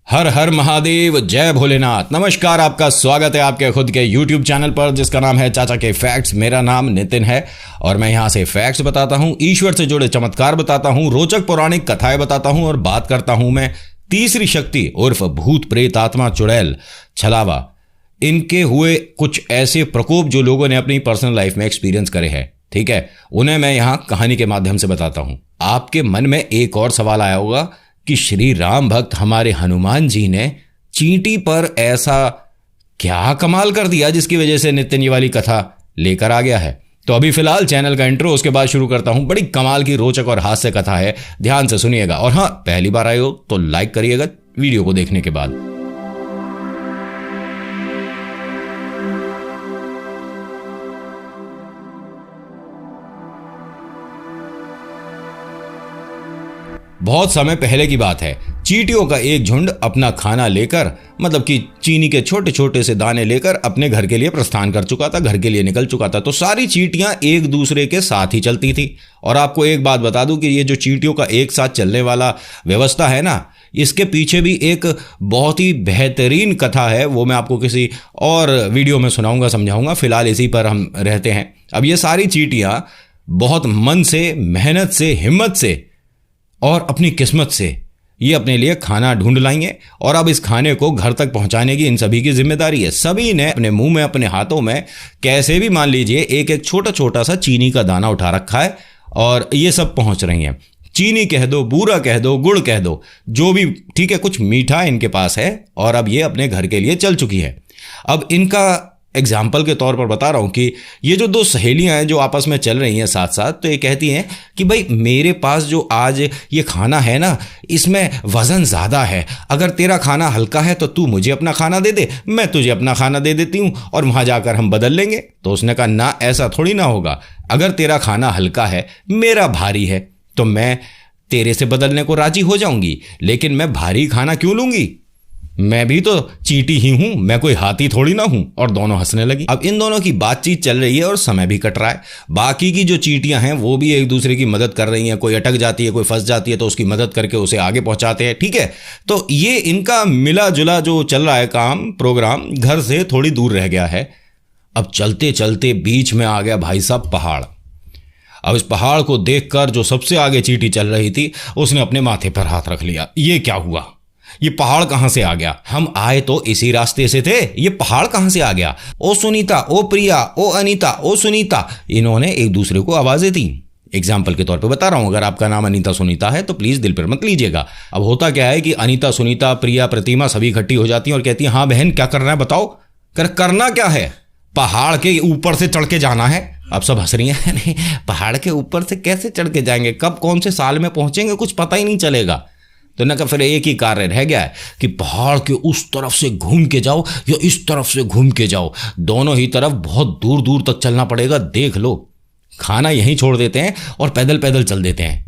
हर हर महादेव, जय भोलेनाथ। नमस्कार, आपका स्वागत है आपके खुद के YouTube चैनल पर जिसका नाम है चाचा के फैक्ट्स। मेरा नाम नितिन है और मैं यहाँ से फैक्ट्स बताता हूँ, ईश्वर से जुड़े चमत्कार बताता हूँ, रोचक पौराणिक कथाएं बताता हूँ और बात करता हूँ मैं तीसरी शक्ति उर्फ भूत प्रेत आत्मा चुड़ैल छलावा, इनके हुए कुछ ऐसे प्रकोप जो लोगों ने अपनी पर्सनल लाइफ में एक्सपीरियंस करे हैं। ठीक है, उन्हें मैं यहाँ कहानी के माध्यम से बताता हूँ। आपके मन में एक और सवाल आया होगा कि श्री राम भक्त हमारे हनुमान जी ने चींटी पर ऐसा क्या कमाल कर दिया जिसकी वजह से नितिन ये वाली कथा लेकर आ गया है। तो अभी फिलहाल चैनल का इंट्रो, उसके बाद शुरू करता हूं। बड़ी कमाल की रोचक और हास्य कथा है, ध्यान से सुनिएगा। और हाँ, पहली बार आए हो तो लाइक करिएगा वीडियो को देखने के बाद। बहुत समय पहले की बात है। चींटियों का एक झुंड अपना खाना लेकर, मतलब कि चीनी के छोटे छोटे से दाने लेकर अपने घर के लिए प्रस्थान कर चुका था, घर के लिए निकल चुका था। तो सारी चींटियां एक दूसरे के साथ ही चलती थी। और आपको एक बात बता दूं कि ये जो चींटियों का एक साथ चलने वाला व्यवस्था है ना, इसके पीछे भी एक बहुत ही बेहतरीन कथा है। वो मैं आपको किसी और वीडियो में सुनाऊंगा, समझाऊंगा। फिलहाल इसी पर हम रहते हैं। अब ये सारी चींटियां बहुत मन से, मेहनत से, हिम्मत से और अपनी किस्मत से ये अपने लिए खाना ढूंढ लाएंगे। और अब इस खाने को घर तक पहुंचाने की इन सभी की जिम्मेदारी है। सभी ने अपने मुंह में, अपने हाथों में कैसे भी मान लीजिए एक एक छोटा छोटा सा चीनी का दाना उठा रखा है और ये सब पहुंच रही हैं। चीनी कह दो, बूरा कह दो, गुड़ कह दो, जो भी, ठीक है, कुछ मीठा इनके पास है। और अब ये अपने घर के लिए चल चुकी है। अब इनका एग्जाम्पल के तौर पर बता रहा हूं कि ये जो दो सहेलियां हैं जो आपस में चल रही हैं साथ साथ, तो ये कहती हैं कि भाई मेरे पास जो आज ये खाना है ना, इसमें वजन ज़्यादा है। अगर तेरा खाना हल्का है तो तू मुझे अपना खाना दे दे, मैं तुझे अपना खाना दे देती हूँ और वहाँ जाकर हम बदल लेंगे। तो उसने कहा ना, ऐसा थोड़ी ना होगा। अगर तेरा खाना हल्का है, मेरा भारी है, तो मैं तेरे से बदलने को राजी हो जाऊंगी, लेकिन मैं भारी खाना क्यों लूंगी? मैं भी तो चींटी ही हूं, मैं कोई हाथी थोड़ी ना हूं। और दोनों हंसने लगी। अब इन दोनों की बातचीत चल रही है और समय भी कट रहा है। बाकी की जो चींटियां हैं वो भी एक दूसरे की मदद कर रही हैं। कोई अटक जाती है, कोई फंस जाती है, तो उसकी मदद करके उसे आगे पहुंचाते हैं। ठीक है, तो ये इनका मिला जुला जो चल रहा है काम, प्रोग्राम घर से थोड़ी दूर रह गया है। अब चलते चलते बीच में आ गया भाई साहब पहाड़। अब इस पहाड़ को देखकर जो सबसे आगे चींटी चल रही थी उसने अपने माथे पर हाथ रख लिया। ये क्या हुआ? ये पहाड़ कहां से आ गया? हम आए तो इसी रास्ते से थे, ये पहाड़ कहां से आ गया? ओ सुनीता, ओ प्रिया, ओ अनीता, ओ सुनीता, इन्होंने एक दूसरे को आवाजें दी। एग्जाम्पल के तौर पे बता रहा हूं, अगर आपका नाम अनीता सुनीता है तो प्लीज दिल पर मत लीजिएगा। अब होता क्या है कि अनीता, सुनीता, प्रिया, प्रतिमा सभी इकट्ठी हो जाती हैं और कहती हैं, हाँ बहन क्या करना है बताओ। करना क्या है? पहाड़ के ऊपर से चढ़ के जाना है। अब सब हंस रही हैं, नहीं पहाड़ के ऊपर से कैसे चढ़ के जाएंगे, कब कौन से साल में पहुंचेंगे कुछ पता ही नहीं चलेगा। तो ना, फिर एक ही कार्य रह गया है कि पहाड़ के उस तरफ से घूम के जाओ या इस तरफ से घूम के जाओ, दोनों ही तरफ बहुत दूर दूर तक चलना पड़ेगा। देख लो, खाना यहीं छोड़ देते हैं और पैदल पैदल चल देते हैं।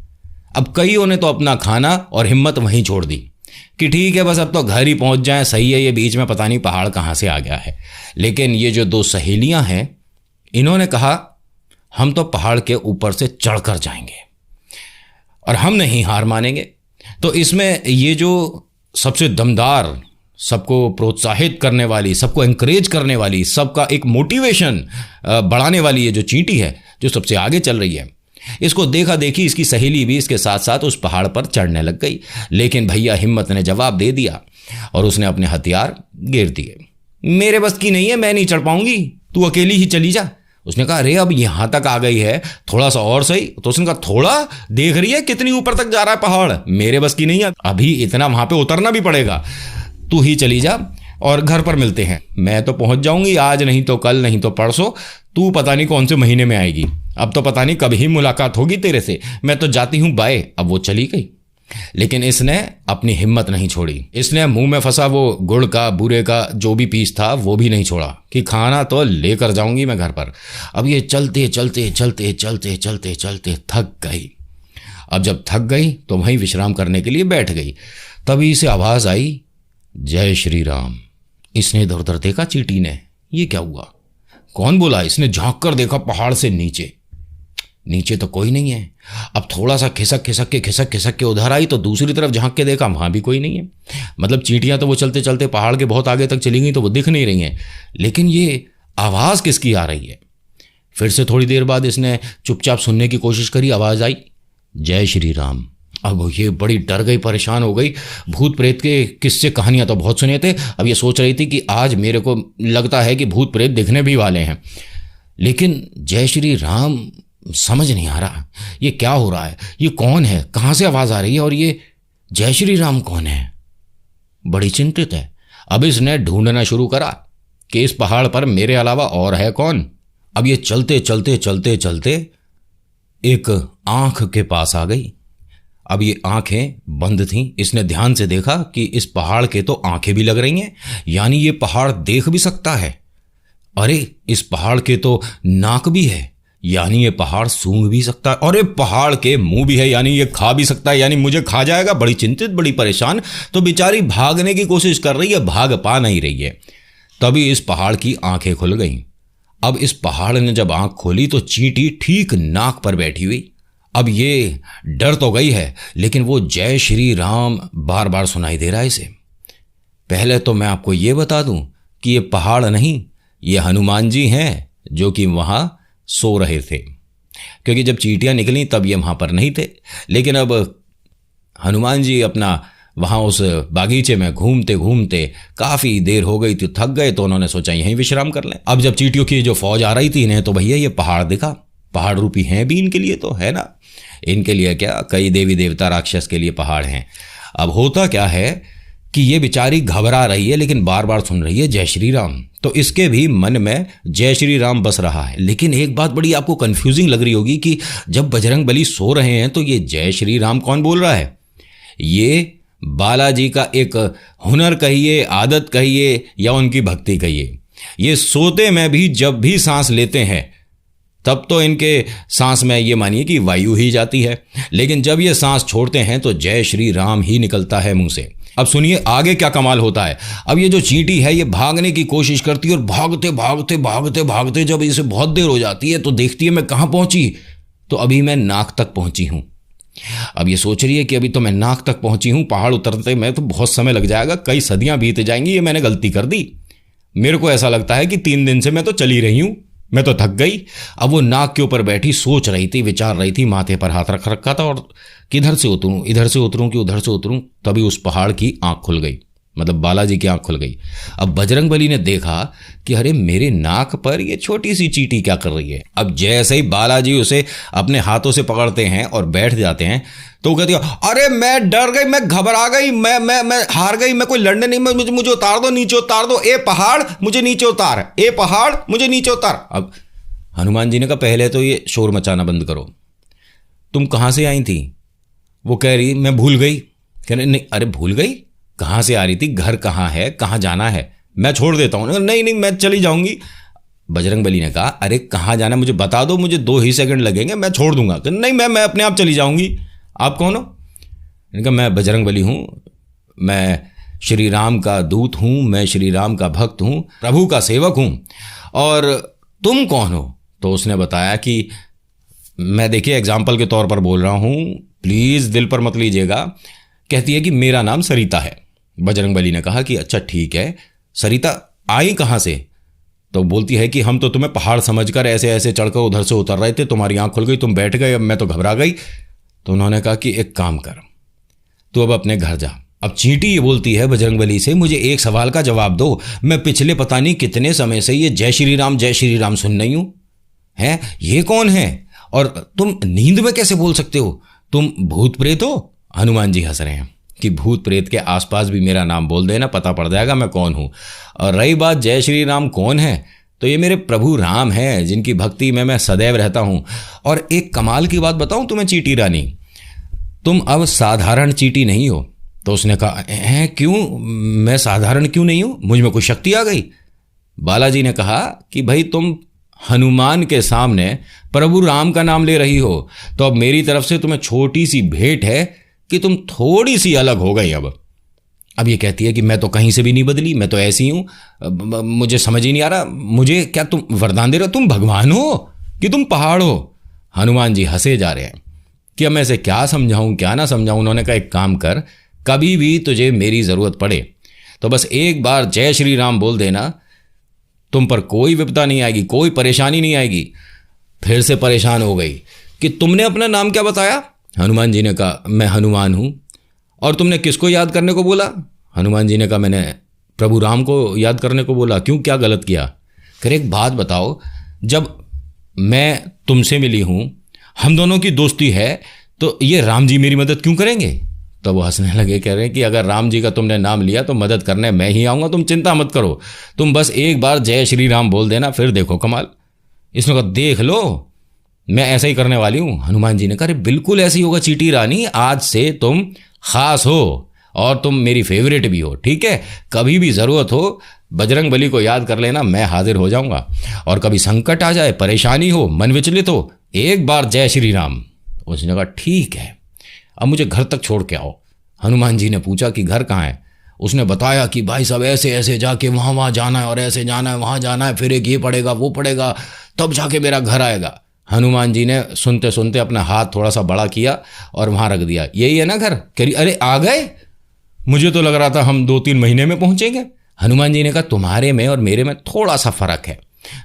अब कईयों ने तो अपना खाना और हिम्मत वहीं छोड़ दी कि ठीक है बस अब तो घर ही पहुंच जाएं, सही है, ये बीच में पता नहीं पहाड़ कहाँ से आ गया है। लेकिन ये जो दो सहेलियां हैं, इन्होंने कहा हम तो पहाड़ के ऊपर से चढ़कर जाएंगे और हम नहीं हार मानेंगे। तो इसमें ये जो सबसे दमदार, सबको प्रोत्साहित करने वाली, सबको एंकरेज करने वाली, सबका एक मोटिवेशन बढ़ाने वाली ये जो चींटी है जो सबसे आगे चल रही है, इसको देखा देखी इसकी सहेली भी इसके साथ साथ उस पहाड़ पर चढ़ने लग गई। लेकिन भैया हिम्मत ने जवाब दे दिया और उसने अपने हथियार गिर दिए। मेरे बस की नहीं है, मैं नहीं चढ़ पाऊंगी, तू अकेली ही चली जा। उसने कहा अरे अब यहां तक आ गई है, थोड़ा सा और सही। तो उसने कहा थोड़ा, देख रही है कितनी ऊपर तक जा रहा है पहाड़, मेरे बस की नहीं है, अभी इतना वहां पे उतरना भी पड़ेगा, तू ही चली जा और घर पर मिलते हैं। मैं तो पहुंच जाऊंगी आज, नहीं तो कल, नहीं तो परसों, तू पता नहीं कौन से महीने में आएगी, अब तो पता नहीं कब ही मुलाकात होगी तेरे से, मैं तो जाती हूं बाय। अब वो चली गई, लेकिन इसने अपनी हिम्मत नहीं छोड़ी। इसने मुंह में फंसा वो गुड़ का, बूरे का जो भी पीस था वो भी नहीं छोड़ा कि खाना तो लेकर जाऊंगी मैं घर पर। अब ये चलते चलते चलते चलते चलते चलते थक गई। अब जब थक गई तो वहीं विश्राम करने के लिए बैठ गई। तभी से आवाज आई, जय श्री राम। इसने इधर उधर देखा चींटी ने, ये क्या हुआ, कौन बोला? इसने झांक कर देखा पहाड़ से नीचे। नीचे तो कोई नहीं है। अब थोड़ा सा खिसक के उधर आई तो दूसरी तरफ झांक के देखा, वहां भी कोई नहीं है। मतलब चींटियां तो वो चलते चलते पहाड़ के बहुत आगे तक चली गई तो वो दिख नहीं रही हैं, लेकिन ये आवाज किसकी आ रही है? फिर से थोड़ी देर बाद इसने चुपचाप सुनने की कोशिश करी, आवाज आई जय श्री राम। अब ये बड़ी डर गई, परेशान हो गई। भूत प्रेत के किस्से कहानियां तो बहुत सुने थे, अब ये सोच रही थी कि आज मेरे को लगता है कि भूत प्रेत दिखने भी वाले हैं, लेकिन जय श्री राम समझ नहीं आ रहा, ये क्या हो रहा है, ये कौन है, कहां से आवाज आ रही है और ये जय श्री राम कौन है? बड़ी चिंतित है। अब इसने ढूंढना शुरू करा कि इस पहाड़ पर मेरे अलावा और है कौन। अब ये चलते चलते चलते चलते एक आंख के पास आ गई। अब ये आंखें बंद थीं। इसने ध्यान से देखा कि इस पहाड़ के तो आंखें भी लग रही हैं, यानी ये पहाड़ देख भी सकता है। अरे इस पहाड़ के तो नाक भी है, यानी ये पहाड़ सूंघ भी सकता है। और ये पहाड़ के मुंह भी है, यानी ये खा भी सकता है, यानी मुझे खा जाएगा। बड़ी चिंतित, बड़ी परेशान, तो बेचारी भागने की कोशिश कर रही है, भाग पा नहीं रही है। तभी इस पहाड़ की आंखें खुल गईं। अब इस पहाड़ ने जब आंख खोली तो चींटी ठीक नाक पर बैठी हुई। अब ये डर तो गई है, लेकिन वो जय श्री राम बार बार सुनाई दे रहा है इसे। पहले तो मैं आपको ये बता दूं कि ये पहाड़ नहीं, ये हनुमान जी हैं जो कि वहां सो रहे थे, क्योंकि जब चींटियां निकली तब ये वहां पर नहीं थे। लेकिन अब हनुमान जी अपना वहां उस बागीचे में घूमते घूमते काफी देर हो गई थी, थक गए, तो उन्होंने सोचा यहीं विश्राम कर लें। अब जब चींटियों की जो फौज आ रही थी इन्हें तो भैया ये पहाड़ दिखा। पहाड़ रूपी हैं भी इनके लिए, तो है ना, इनके लिए क्या, कई देवी देवता राक्षस के लिए पहाड़ हैं। अब होता क्या है कि ये बेचारी घबरा रही है, लेकिन बार बार सुन रही है जय श्री राम, तो इसके भी मन में जय श्री राम बस रहा है। लेकिन एक बात बड़ी आपको कंफ्यूजिंग लग रही होगी कि जब बजरंग बली सो रहे हैं तो ये जय श्री राम कौन बोल रहा है? ये बालाजी का एक हुनर कहिए, आदत कहिए, या उनकी भक्ति कहिए। ये सोते में भी जब भी सांस लेते हैं तब तो इनके सांस में ये मानिए कि वायु ही जाती है, लेकिन जब ये सांस छोड़ते हैं तो जय श्री राम ही निकलता है मुंह से। अब सुनिए आगे क्या कमाल होता है। अब ये जो चींटी है ये भागने की कोशिश करती है और भागते भागते भागते भागते जब इसे बहुत देर हो जाती है तो देखती है मैं कहाँ पहुंची, तो अभी मैं नाक तक पहुंची हूं। अब ये सोच रही है कि अभी तो मैं नाक तक पहुंची हूं, पहाड़ उतरते में तो बहुत समय लग जाएगा, कई सदियां बीत जाएंगी, ये मैंने गलती कर दी। मेरे को ऐसा लगता है कि 3 दिन से मैं तो चली रही हूं, मैं तो थक गई। अब वो नाक के ऊपर बैठी सोच रही थी, विचार रही थी, माथे पर हाथ रख रखा था और किधर से उतरूं, इधर से उतरूं कि उधर से उतरूं। तभी उस पहाड़ की आंख खुल गई, मतलब बालाजी की आंख खुल गई। अब बजरंग बली ने देखा कि अरे मेरे नाक पर ये छोटी सी चींटी क्या कर रही है। अब जैसे ही बालाजी उसे अपने हाथों से पकड़ते हैं और बैठ जाते हैं तो वो कहती है अरे मैं डर गई, मैं घबरा गई, मैं हार गई, मैं कोई लड़ने नहीं, मुझे उतार दो, नीचे उतार दो, ए पहाड़ मुझे नीचे उतार, ए पहाड़ मुझे नीचे उतार। अब हनुमान जी ने कहा पहले तो ये शोर मचाना बंद करो, तुम कहां से आई थी? वो कह रही मैं भूल गई। कह रहे नहीं, अरे भूल गई, कहां से आ रही थी, घर कहां है, कहां जाना है, मैं छोड़ देता हूं। नहीं नहीं मैं चली जाऊंगी। बजरंग बली ने कहा अरे कहां जाना मुझे बता दो, मुझे 2 ही सेकंड लगेंगे, मैं छोड़ दूंगा। नहीं मैं अपने आप चली जाऊंगी। आप कौन हो? इनका मैं बजरंग बली हूं, मैं श्री राम का दूत हूं, मैं श्री राम का भक्त हूं, प्रभु का सेवक हूं। और तुम कौन हो? तो उसने बताया कि मैं देखिए एग्जाम्पल के तौर पर बोल रहा हूं, प्लीज दिल पर मत लीजिएगा। कहती है कि मेरा नाम सरिता है। बजरंग बली ने कहा कि अच्छा ठीक है, सरिता आई कहां से? तो बोलती है कि हम तो तुम्हें पहाड़ समझकर ऐसे ऐसे चढ़कर उधर से उतर रहे थे, तुम्हारी आंख खुल गई, तुम बैठ गए, अब मैं तो घबरा गई। तो उन्होंने कहा कि एक काम कर, तू अब अपने घर जा। अब चींटी ये बोलती है बजरंग बली से मुझे एक सवाल का जवाब दो, मैं पिछले पता नहीं कितने समय से ये जय श्री राम सुन रही हूं, है ये कौन है और तुम नींद में कैसे बोल सकते हो, तुम भूत प्रेत हो? हनुमान जी हंस रहे हैं कि भूत प्रेत के आसपास भी मेरा नाम बोल देना, पता पड़ जाएगा मैं कौन हूं। और रही बात जय श्री राम कौन है, तो ये मेरे प्रभु राम हैं जिनकी भक्ति में मैं सदैव रहता हूं। और एक कमाल की बात बताऊं तुम्हें चींटी रानी, तुम अब साधारण चींटी नहीं हो। तो उसने कहा है क्यों, मैं साधारण क्यों नहीं हूं, मुझ में कोई शक्ति आ गई? बालाजी ने कहा कि भाई तुम हनुमान के सामने प्रभु राम का नाम ले रही हो, तो अब मेरी तरफ से तुम्हें छोटी सी भेंट है कि तुम थोड़ी सी अलग हो गई। अब ये कहती है कि मैं तो कहीं से भी नहीं बदली, मैं तो ऐसी हूं, मुझे समझ ही नहीं आ रहा, मुझे क्या तुम वरदान दे रहे हो, तुम भगवान हो कि तुम पहाड़ हो? हनुमान जी हंसे जा रहे हैं कि अब मैं इसे क्या समझाऊं क्या ना समझाऊं। उन्होंने कहा एक काम कर, कभी भी तुझे मेरी ज़रूरत पड़े तो बस एक बार जय श्री राम बोल देना, तुम पर कोई विपदा नहीं आएगी, कोई परेशानी नहीं आएगी। फिर से परेशान हो गई कि तुमने अपना नाम क्या बताया? हनुमान जी ने कहा मैं हनुमान हूँ। और तुमने किसको याद करने को बोला? हनुमान जी ने कहा मैंने प्रभु राम को याद करने को बोला। क्यों, क्या गलत किया? फिर एक बात बताओ, जब मैं तुमसे मिली हूँ, हम दोनों की दोस्ती है, तो ये राम जी मेरी मदद क्यों करेंगे? तो वो हंसने लगे, कह रहे हैं कि अगर राम जी का तुमने नाम लिया तो मदद करने मैं ही आऊँगा, तुम चिंता मत करो, तुम बस एक बार जय श्री राम बोल देना, फिर देखो कमाल। इसने कहा देख लो मैं ऐसा ही करने वाली हूँ। हनुमान जी ने कहा अरे बिल्कुल ऐसे ही होगा चीटी रानी, आज से तुम खास हो और तुम मेरी फेवरेट भी हो, ठीक है? कभी भी ज़रूरत हो बजरंग बली को याद कर लेना, मैं हाजिर हो जाऊंगा। और कभी संकट आ जाए, परेशानी हो, मन विचलित हो, एक बार जय श्री राम। उसने कहा ठीक है, अब मुझे घर तक छोड़ के आओ। हनुमान जी ने पूछा कि घर कहाँ है? उसने बताया कि भाई साहब ऐसे ऐसे जाके वहाँ जाना है और ऐसे जाना है, वहाँ जाना है, फिर एक ये पड़ेगा वो पड़ेगा, तब जाके मेरा घर आएगा। हनुमान जी ने सुनते सुनते अपना हाथ थोड़ा सा बड़ा किया और वहाँ रख दिया। यही है ना घर? कह रही अरे आ गए, मुझे तो लग रहा था हम 2-3 महीने में पहुँचेंगे। हनुमान जी ने कहा तुम्हारे में और मेरे में थोड़ा सा फर्क है,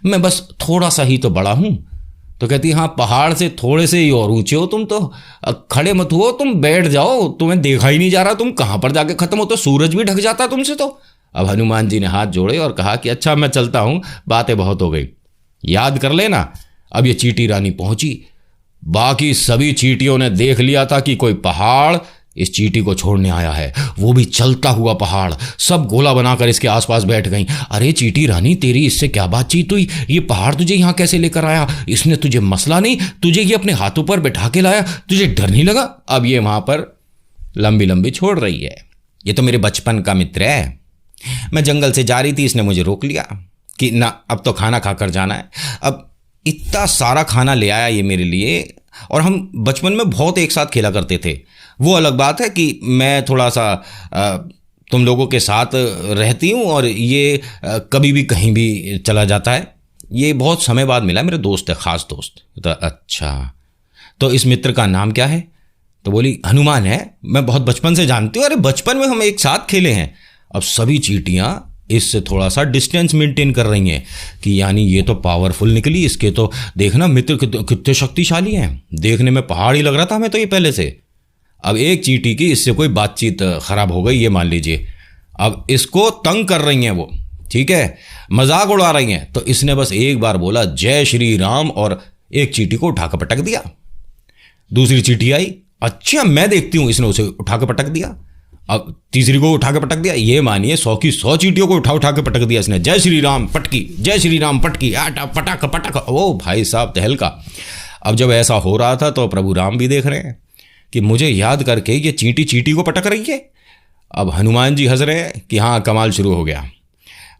मैं बस थोड़ा सा ही तो बड़ा हूँ। तो कहती हाँ पहाड़ से थोड़े से ही और ऊंचे हो तुम तो, खड़े मत हुओ, तुम बैठ जाओ, तुम्हें देखा ही नहीं जा रहा, तुम कहाँ पर जाके खत्म हो, तो सूरज भी ढक जाता तुमसे तो। अब हनुमान जी ने हाथ जोड़े और कहा कि अच्छा मैं चलता हूँ, बातें बहुत हो गई, याद कर लेना। अब ये चीटी रानी पहुंची, बाकी सभी चीटियों ने देख लिया था कि कोई पहाड़ इस चीटी को छोड़ने आया है, वो भी चलता हुआ पहाड़। सब गोला बनाकर इसके आसपास बैठ गईं। अरे चीटी रानी तेरी इससे क्या बातचीत हुई? ये पहाड़ तुझे यहाँ कैसे लेकर आया? इसने तुझे मसला नहीं, तुझे ये अपने हाथों पर बैठा के लाया, तुझे डर नहीं लगा? अब ये वहाँ पर लंबी लंबी छोड़ रही है, ये तो मेरे बचपन का मित्र है, मैं जंगल से जा रही थी, इसने मुझे रोक लिया कि ना अब तो खाना खाकर जाना है। अब इतना सारा खाना ले आया ये मेरे लिए, और हम बचपन में बहुत एक साथ खेला करते थे। वो अलग बात है कि मैं थोड़ा सा तुम लोगों के साथ रहती हूँ और ये कभी भी कहीं भी चला जाता है, ये बहुत समय बाद मिला, मेरा दोस्त है, ख़ास दोस्त। तो अच्छा, तो इस मित्र का नाम क्या है? तो बोली हनुमान है, मैं बहुत बचपन से जानती हूँ, अरे बचपन में हम एक साथ खेले हैं। अब सभी चींटियाँ इससे थोड़ा सा डिस्टेंस मेंटेन कर रही हैं कि यानी ये तो पावरफुल निकली, इसके तो देखना मित्र कितने शक्तिशाली हैं, देखने में पहाड़ ही लग रहा था हमें तो ये पहले से। अब एक चींटी की इससे कोई बातचीत खराब हो गई, ये मान लीजिए, अब इसको तंग कर रही हैं वो, ठीक है, मजाक उड़ा रही हैं। तो इसने बस एक बार बोला जय श्री राम और एक चींटी को उठाकर पटक दिया। दूसरी चींटी आई, अच्छा मैं देखती हूँ, इसने उसे उठाकर पटक दिया। अब तीसरी को उठा के पटक दिया, ये मानिए 100 की 100 चींटियों को उठा के पटक दिया इसने। जय श्री राम पटकी, जय श्री राम पटकी, पटक पटक, ओ भाई साहब तहलका। अब जब ऐसा हो रहा था तो प्रभु राम भी देख रहे हैं कि मुझे याद करके ये चींटी चींटी को पटक रही है। अब हनुमान जी हंस रहे हैं कि हाँ कमाल शुरू हो गया,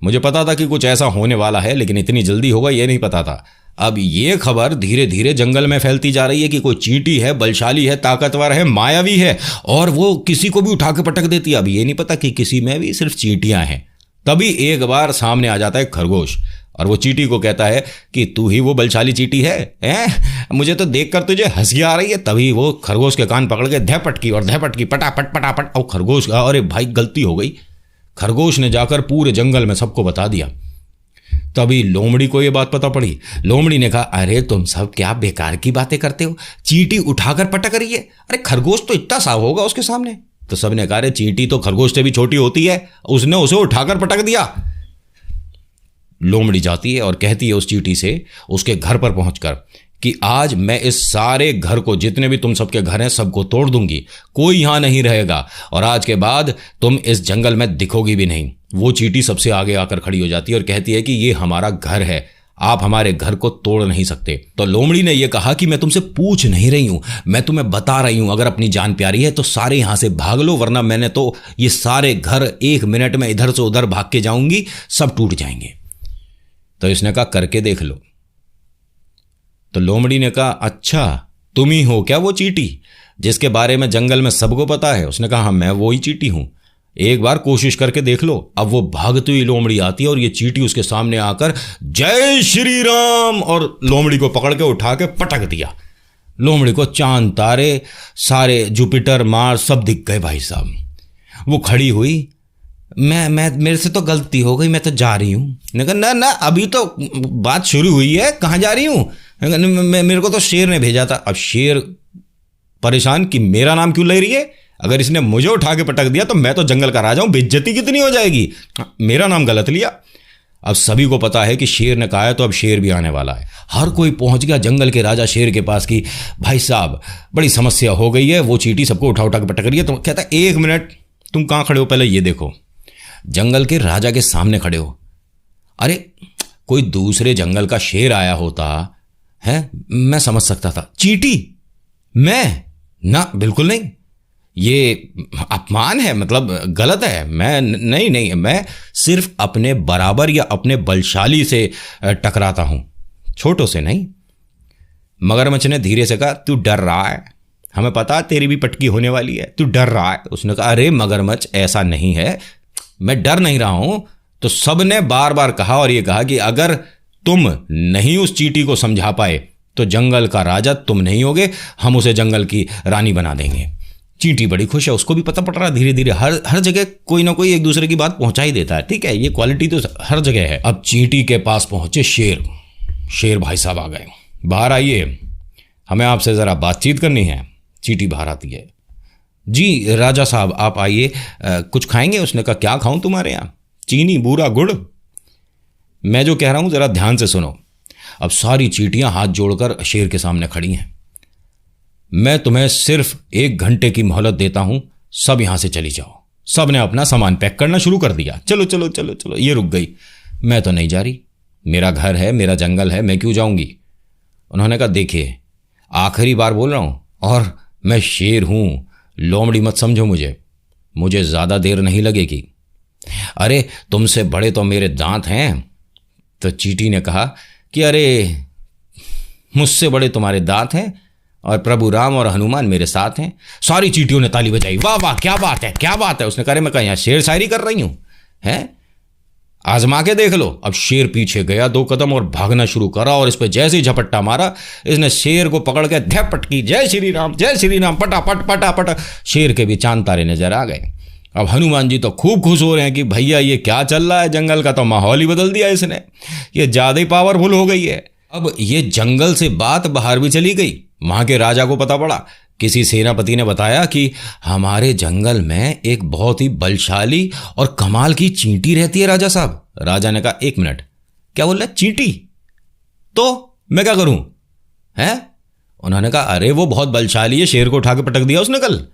मुझे पता था कि कुछ ऐसा होने वाला है, लेकिन इतनी जल्दी होगा ये नहीं पता था। अब ये खबर धीरे धीरे जंगल में फैलती जा रही है कि कोई चींटी है, बलशाली है, ताकतवर है, मायावी है, और वो किसी को भी उठा के पटक देती है। अब ये नहीं पता कि किसी में भी सिर्फ चींटियां हैं। तभी एक बार सामने आ जाता है खरगोश और वो चींटी को कहता है कि तू ही वो बलशाली चींटी है? मुझे तो देखकर तुझे हंसी आ रही है। तभी वो खरगोश के कान पकड़ के धैपटकी और धैपटकी, पटापट पटापट। और खरगोश, अरे भाई गलती हो गई, खरगोश ने जाकर पूरे जंगल में सबको बता दिया। तभी लोमड़ी को ये बात पता पड़ी। लोमड़ी ने कहा अरे तुम सब क्या बेकार की बातें करते हो, चींटी उठाकर पटक रही है, अरे खरगोश तो इतना सा होगा उसके सामने। तो सबने कहा अरे चींटी तो खरगोश से भी छोटी होती है, उसने उसे उठाकर पटक दिया। लोमड़ी जाती है और कहती है उस चींटी से उसके घर पर पहुंचकर कि आज मैं इस सारे घर को, जितने भी तुम सबके घर हैं, सबको तोड़ दूंगी, कोई यहां नहीं रहेगा, और आज के बाद तुम इस जंगल में दिखोगी भी नहीं। वो चींटी सबसे आगे आकर खड़ी हो जाती है और कहती है कि ये हमारा घर है, आप हमारे घर को तोड़ नहीं सकते। तो लोमड़ी ने यह कहा कि मैं तुमसे पूछ नहीं रही हूं, मैं तुम्हें बता रही हूं, अगर अपनी जान प्यारी है तो सारे यहां से भाग लो, वरना मैंने तो ये सारे घर 1 मिनट में इधर से उधर भाग के जाऊंगी, सब टूट जाएंगे। तो इसने कहा करके देख लो। तो लोमड़ी ने कहा अच्छा तुम ही हो क्या वो चींटी जिसके बारे में जंगल में सबको पता है? उसने कहा हाँ मैं वो ही चींटी हूं, एक बार कोशिश करके देख लो। अब वो भागती हुई लोमड़ी आती है और ये चींटी उसके सामने आकर जय श्री राम और लोमड़ी को पकड़ के उठा के पटक दिया। लोमड़ी को चांद तारे सारे जुपिटर मार्स सब दिख गए भाई साहब। वो खड़ी हुई, मैं मेरे से तो गलती हो गई, मैं तो जा रही हूँ। मैंने कहा ना ना अभी तो बात शुरू हुई है, कहाँ जा रही हूँ? मेरे को तो शेर ने भेजा था। अब शेर परेशान कि मेरा नाम क्यों ले रही है? अगर इसने मुझे उठा के पटक दिया तो मैं तो जंगल का राजा हूँ, बेइज्जती कितनी हो जाएगी। मेरा नाम गलत लिया। अब सभी को पता है कि शेर ने कहा है तो अब शेर भी आने वाला है। हर कोई पहुंच गया जंगल के राजा शेर के पास कि भाई साहब बड़ी समस्या हो गई है, वो चींटी सबको उठा उठा के पटक रही है। तो कहता है 1 मिनट, तुम कहाँ खड़े हो पहले ये देखो। जंगल के राजा के सामने खड़े हो। अरे कोई दूसरे जंगल का शेर आया होता है मैं समझ सकता था, चींटी मैं ना, बिल्कुल नहीं, ये अपमान है, मतलब गलत है। मैं नहीं, मैं सिर्फ अपने बराबर या अपने बलशाली से टकराता हूं, छोटों से नहीं। मगरमच्छ ने धीरे से कहा, तू डर रहा है, हमें पता तेरी भी पटकी होने वाली है, तू डर रहा है। उसने कहा, अरे मगरमच्छ ऐसा नहीं है, मैं डर नहीं रहा हूं। तो सबने बार बार कहा और ये कहा कि अगर तुम नहीं उस चींटी को समझा पाए तो जंगल का राजा तुम नहीं होगे, हम उसे जंगल की रानी बना देंगे। चींटी बड़ी खुश है, उसको भी पता पड़ रहा है धीरे धीरे हर जगह कोई ना कोई एक दूसरे की बात पहुंचा ही देता है। ठीक है, ये क्वालिटी तो हर जगह है। अब चींटी के पास पहुंचे शेर भाई साहब आ गए। बाहर आइए, हमें आपसे जरा बातचीत करनी है। चींटी बाहर आती है। जी राजा साहब आप आइए, कुछ खाएंगे? उसने कहा, क्या खाऊं तुम्हारे यहाँ? चीनी, बूरा, गुड़? मैं जो कह रहा हूं जरा ध्यान से सुनो। अब सारी चींटियां हाथ जोड़कर शेर के सामने खड़ी हैं। मैं तुम्हें सिर्फ 1 घंटे की मोहलत देता हूं, सब यहां से चली जाओ। सब ने अपना सामान पैक करना शुरू कर दिया। चलो चलो चलो चलो, ये रुक गई। मैं तो नहीं जा रही, मेरा घर है, मेरा जंगल है, मैं क्यों जाऊंगी? उन्होंने कहा, देखिए आखिरी बार बोल रहा हूं, और मैं शेर हूं, लोमड़ी मत समझो मुझे ज्यादा देर नहीं लगेगी। अरे तुमसे बड़े तो मेरे दांत हैं। तो चींटी ने कहा कि अरे मुझसे बड़े तुम्हारे दांत हैं और प्रभु राम और हनुमान मेरे साथ हैं। सारी चींटियों ने ताली बजाई, वाह वाह क्या बात है क्या बात है। उसने कहा, मैं यहाँ शेर शायरी कर रही हूं, हैं आजमा के देख लो। अब शेर पीछे गया 2 कदम और भागना शुरू करा, और इस पे जैसे ही झपट्टा मारा, इसने शेर को पकड़ के धपट की, जय श्री राम पटापट पटापट। शेर के भी चांद तारे नजर आ गए। अब हनुमान जी तो खूब खुश हो रहे हैं कि भैया ये क्या चल रहा है, जंगल का तो माहौल ही बदल दिया इसने, ये ज्यादा ही पावरफुल हो गई है। अब ये जंगल से बात बाहर भी चली गई। वहां के राजा को पता पड़ा, किसी सेनापति ने बताया कि हमारे जंगल में एक बहुत ही बलशाली और कमाल की चींटी रहती है राजा साहब। राजा ने कहा, 1 मिनट, क्या बोल रहा है? चींटी? तो मैं क्या करूं? हैं? उन्होंने कहा, अरे वो बहुत बलशाली है, शेर को उठा के पटक दिया उसने कल।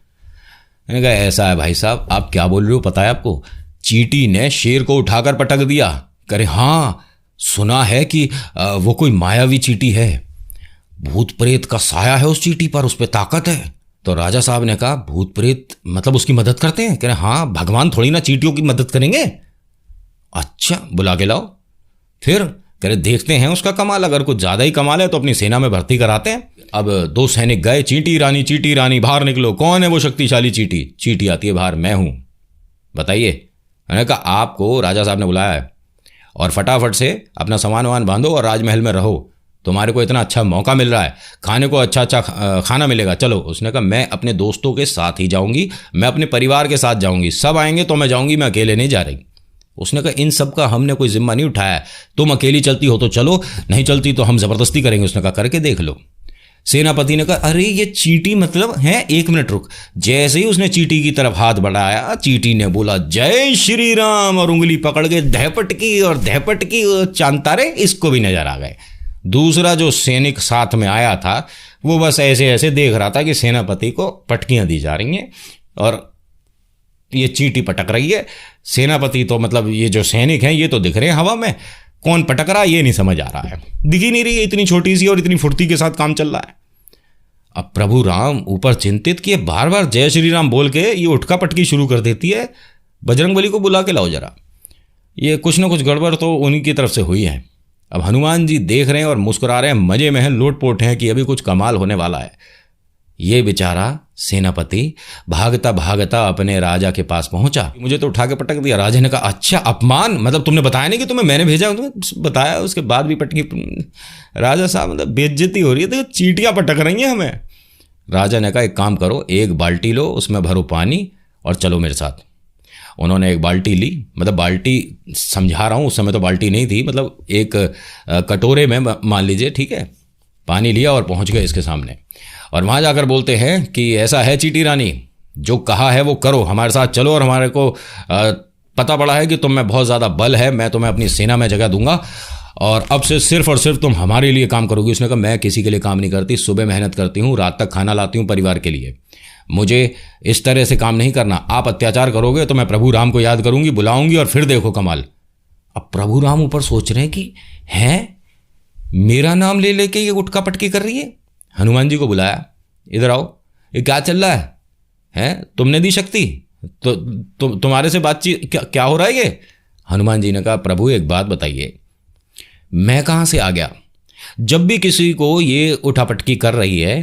मैंने कहा, ऐसा है भाई साहब, आप क्या बोल रहे हो? पता है आपको, चींटी ने शेर को उठाकर पटक दिया। करे हाँ, सुना है कि वो कोई मायावी चींटी है, भूत प्रेत का साया है उस चींटी पर, उस पर ताकत है। तो राजा साहब ने कहा, भूत प्रेत मतलब उसकी मदद करते हैं? कह रहे हाँ, भगवान थोड़ी ना चींटियों की मदद करेंगे। अच्छा, बुला के लाओ। फिर कह रहे देखते हैं उसका कमाल, अगर कुछ ज्यादा ही कमाल है तो अपनी सेना में भर्ती कराते हैं। अब 2 सैनिक गए, चींटी रानी बाहर निकलो, कौन है वो शक्तिशाली चींटी? चींटी आती है बाहर, मैं हूं, बताइए। मैंने कहा, आपको राजा साहब ने बुलाया है और फटाफट से अपना सामान वामान बांधो और राजमहल में रहो, तुम्हारे को इतना अच्छा मौका मिल रहा है, खाने को अच्छा खाना मिलेगा, चलो। उसने कहा, मैं अपने दोस्तों के साथ ही जाऊंगी, मैं अपने परिवार के साथ जाऊंगी, सब आएंगे तो मैं जाऊंगी, मैं अकेले नहीं जा रही। उसने कहा, इन सब का हमने कोई जिम्मा नहीं उठाया है, तुम अकेली चलती हो तो चलो, नहीं चलती तो हम जबरदस्ती करेंगे। उसने कहा, करके देख लो। सेनापति ने कहा, अरे ये चींटी मतलब है? 1 मिनट रुक। जैसे ही उसने चींटी की तरफ हाथ बढ़ाया, चींटी ने बोला, जय श्री राम, और उंगली पकड़ के धपट की, चांद तारे इसको भी नजर आ गए। दूसरा जो सैनिक साथ में आया था वो बस ऐसे ऐसे देख रहा था कि सेनापति को पटकियां दी जा रही हैं और ये चींटी पटक रही है। सेनापति तो मतलब ये जो सैनिक हैं ये तो दिख रहे हैं हवा में, कौन पटक रहा है ये नहीं समझ आ रहा है, दिख ही नहीं रही है, इतनी छोटी सी और इतनी फुर्ती के साथ काम चल रहा है। अब प्रभु राम ऊपर चिंतित कि बार बार जय श्री राम बोल के ये उठका पटकी शुरू कर देती है, बजरंगबली को बुला के लाओ जरा, ये कुछ ना कुछ गड़बड़ तो उन्हीं की तरफ से हुई है। अब हनुमान जी देख रहे हैं और मुस्कुरा रहे हैं, मजे में हैं, लोटपोट हैं कि अभी कुछ कमाल होने वाला है। ये बेचारा सेनापति भागता भागता अपने राजा के पास पहुंचा। मुझे तो उठा के पटक दिया। राजा ने कहा, अच्छा अपमान, मतलब तुमने बताया नहीं कि तुम्हें मैंने भेजा? तुम्हें बताया, उसके बाद भी पटकी। राजा साहब, मतलब बेइज्जती हो रही है, तो चींटियां पटक रही हैं हमें। राजा ने कहा, एक काम करो, एक बाल्टी लो, उसमें भरो पानी और चलो मेरे साथ। उन्होंने एक बाल्टी ली, मतलब बाल्टी समझा रहा हूँ, उस समय तो बाल्टी नहीं थी, मतलब एक कटोरे में मान लीजिए, ठीक है, पानी लिया और पहुंच गए इसके सामने। और वहाँ जाकर बोलते हैं कि ऐसा है चींटी रानी, जो कहा है वो करो, हमारे साथ चलो, और हमारे को पता पड़ा है कि तुम में बहुत ज़्यादा बल है, मैं तुम्हें अपनी सेना में जगह दूंगा और अब से सिर्फ और सिर्फ तुम हमारे लिए काम करोगी। उसने कहा, मैं किसी के लिए काम नहीं करती, सुबह मेहनत करती हूँ, रात तक खाना लाती हूँ परिवार के लिए, मुझे इस तरह से काम नहीं करना। आप अत्याचार करोगे तो मैं प्रभु राम को याद करूंगी, बुलाऊंगी और फिर देखो कमाल। अब प्रभु राम ऊपर सोच रहे हैं कि हैं, मेरा नाम ले लेके ये उठका पटकी कर रही है। हनुमान जी को बुलाया, इधर आओ, ये क्या चल रहा है? तुमने दी शक्ति तो तुम्हारे से बातचीत क्या हो रहा है ये? हनुमान जी ने कहा, प्रभु एक बात बताइए, मैं कहां से आ गया? जब भी किसी को ये उठापटकी कर रही है,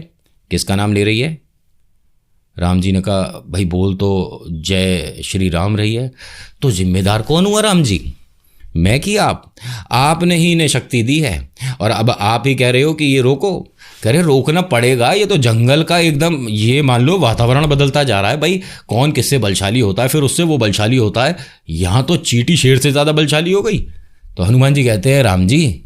किसका नाम ले रही है? राम जी ने कहा, भाई बोल तो जय श्री राम रही है। तो जिम्मेदार कौन हुआ राम जी? मैं कि आपने ही इन्हें शक्ति दी है और अब आप ही कह रहे हो कि ये रोको। कह रहे रोकना पड़ेगा, ये तो जंगल का एकदम, ये मान लो वातावरण बदलता जा रहा है भाई, कौन किससे बलशाली होता है, फिर उससे वो बलशाली होता है, यहाँ तो चींटी शेर से ज़्यादा बलशाली हो गई। तो हनुमान जी कहते हैं, राम जी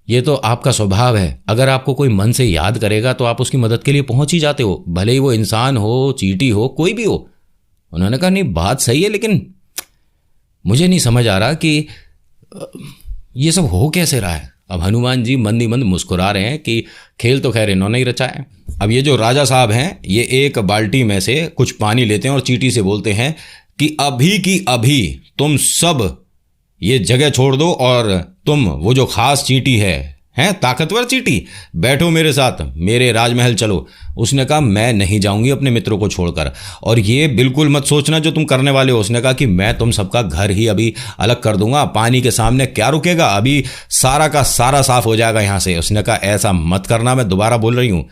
ये तो आपका स्वभाव है, अगर आपको कोई मन से याद करेगा तो आप उसकी मदद के लिए पहुंच ही जाते हो, भले ही वो इंसान हो, चींटी हो, कोई भी हो। उन्होंने कहा, नहीं बात सही है, लेकिन मुझे नहीं समझ आ रहा कि ये सब हो कैसे रहा है। अब हनुमान जी मंद ही मंद मुस्कुरा रहे हैं कि खेल तो खैर इन्होंने ही रचा है। अब ये जो राजा साहब हैं, ये एक बाल्टी में से कुछ पानी लेते हैं और चींटी से बोलते हैं कि अभी की अभी तुम सब ये जगह छोड़ दो और तुम वो जो खास चींटी हैं ताकतवर चींटी, बैठो मेरे साथ, मेरे राजमहल चलो। उसने कहा, मैं नहीं जाऊंगी अपने मित्रों को छोड़कर, और ये बिल्कुल मत सोचना जो तुम करने वाले हो। उसने कहा कि मैं तुम सबका घर ही अभी अलग कर दूंगा, पानी के सामने क्या रुकेगा, अभी सारा का सारा साफ हो जाएगा यहां से। उसने कहा, ऐसा मत करना, मैं दोबारा बोल रही हूं।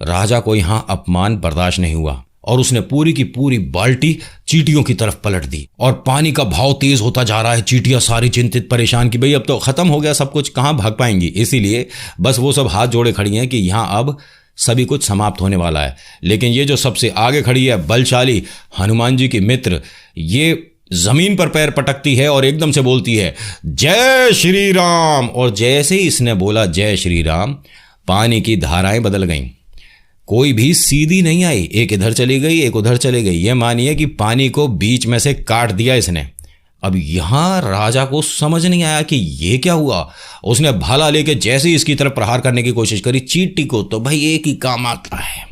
राजा को यहां अपमान बर्दाश्त नहीं हुआ और उसने पूरी की पूरी बाल्टी चींटियों की तरफ पलट दी और पानी का भाव तेज होता जा रहा है। चींटियां सारी चिंतित परेशान कि भाई अब तो खत्म हो गया सब कुछ, कहां भाग पाएंगी। इसीलिए बस वो सब हाथ जोड़े खड़ी हैं कि यहां अब सभी कुछ समाप्त होने वाला है। लेकिन ये जो सबसे आगे खड़ी है बलशाली हनुमान जी की मित्र, ये जमीन पर पैर पटकती है और एकदम से बोलती है, जय श्री राम। और जैसे ही इसने बोला जय श्री राम, पानी की धाराएं बदल गईं, कोई भी सीधी नहीं आई, एक इधर चली गई एक उधर चली गई। ये मानिए कि पानी को बीच में से काट दिया इसने। अब यहां राजा को समझ नहीं आया कि ये क्या हुआ। उसने भाला लेके जैसे ही इसकी तरफ प्रहार करने की कोशिश करी, चींटी को तो भाई एक ही काम आता है,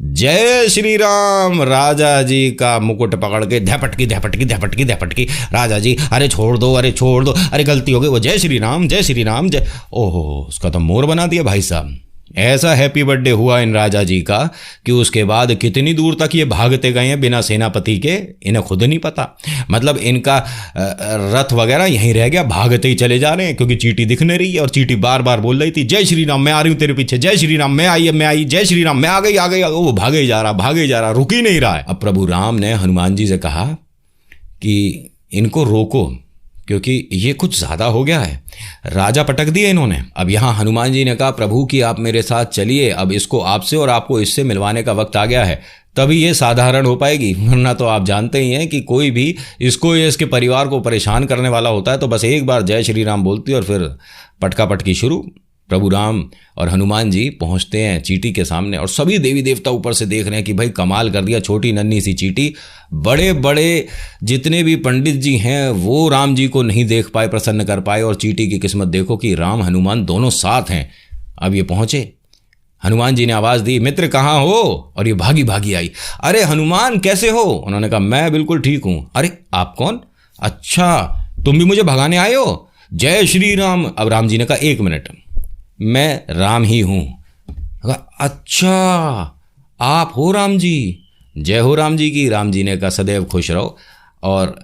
जय श्री राम। राजा जी का मुकुट पकड़ के धपटकी धपटकी धपटकी धपटकी, राजा जी अरे छोड़ दो, अरे छोड़ दो, अरे गलती हो गई, वो जय श्री राम जय श्री राम जय। ओहो, उसका तो मोर बना दिया भाई साहब। ऐसा हैप्पी बर्थडे हुआ इन राजा जी का कि उसके बाद कितनी दूर तक ये भागते गए हैं बिना सेनापति के, इन्हें खुद नहीं पता। मतलब इनका रथ वगैरह यहीं रह गया, भागते ही चले जा रहे हैं क्योंकि चींटी दिख नहीं रही है और चींटी बार बार बोल रही थी, जय श्री राम मैं आ रही हूं तेरे पीछे, जय श्री राम मैं आई, जय श्री राम मैं आ गई आ गई। वो भागे ही जा रहा, रुक ही नहीं रहा है। अब प्रभु राम ने हनुमान जी से कहा कि इनको रोको, क्योंकि ये कुछ ज़्यादा हो गया है, राजा पटक दिए इन्होंने। अब यहाँ हनुमान जी ने कहा, प्रभु कि आप मेरे साथ चलिए, अब इसको आपसे और आपको इससे मिलवाने का वक्त आ गया है, तभी ये साधारण हो पाएगी, वरना तो आप जानते ही हैं कि कोई भी इसको या इसके परिवार को परेशान करने वाला होता है तो बस एक बार जय श्री राम बोलती है और फिर पटका पटकी शुरू। प्रभु राम और हनुमान जी पहुंचते हैं चींटी के सामने और सभी देवी देवता ऊपर से देख रहे हैं कि भाई कमाल कर दिया, छोटी नन्ही सी चींटी। बड़े बड़े जितने भी पंडित जी हैं वो राम जी को नहीं देख पाए, प्रसन्न कर पाए, और चींटी की किस्मत देखो कि राम हनुमान दोनों साथ हैं। अब ये पहुंचे, हनुमान जी ने आवाज़ दी, मित्र कहाँ हो? और ये भागी भागी आई, अरे हनुमान कैसे हो? उन्होंने कहा, मैं बिल्कुल ठीक हूँ। अरे आप कौन? अच्छा तुम भी मुझे भगाने आए हो? जय श्री राम। अब राम जी ने कहा, एक मिनट, मैं राम ही हूं। अच्छा आप हो राम जी, जय हो राम जी की। राम जी ने कहा, सदैव खुश रहो और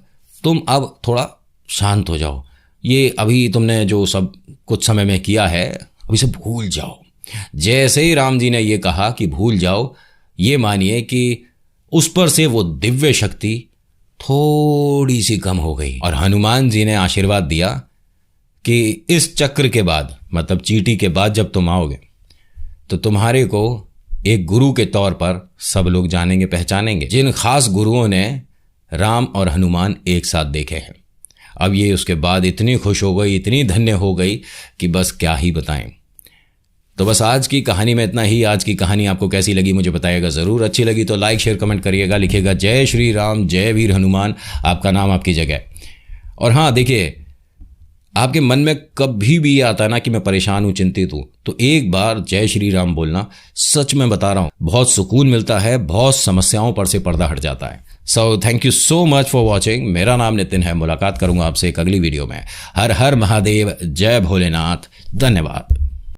तुम अब थोड़ा शांत हो जाओ, ये अभी तुमने जो सब कुछ समय में किया है अभी से भूल जाओ। जैसे ही राम जी ने ये कहा कि भूल जाओ, ये मानिए कि उस पर से वो दिव्य शक्ति थोड़ी सी कम हो गई और हनुमान जी ने आशीर्वाद दिया कि इस चक्र के बाद, मतलब चींटी के बाद जब तुम आओगे तो तुम्हारे को एक गुरु के तौर पर सब लोग जानेंगे, पहचानेंगे, जिन खास गुरुओं ने राम और हनुमान एक साथ देखे हैं। अब ये उसके बाद इतनी खुश हो गई, इतनी धन्य हो गई कि बस क्या ही बताएं। तो बस आज की कहानी में इतना ही। आज की कहानी आपको कैसी लगी मुझे बताइएगा ज़रूर। अच्छी लगी तो लाइक शेयर कमेंट करिएगा, लिखिएगा जय श्री राम, जय वीर हनुमान, आपका नाम आपकी जगह। और हाँ देखिए, आपके मन में कभी भी आता है ना कि मैं परेशान हूँ, चिंतित हूँ, तो एक बार जय श्री राम बोलना, सच में बता रहा हूँ, बहुत सुकून मिलता है, बहुत समस्याओं पर से पर्दा हट जाता है। So thank you so much for watching. मेरा नाम नितिन है। मुलाकात करूंगा आपसे एक अगली वीडियो में। हर हर महादेव, जय भोलेनाथ, धन्यवाद।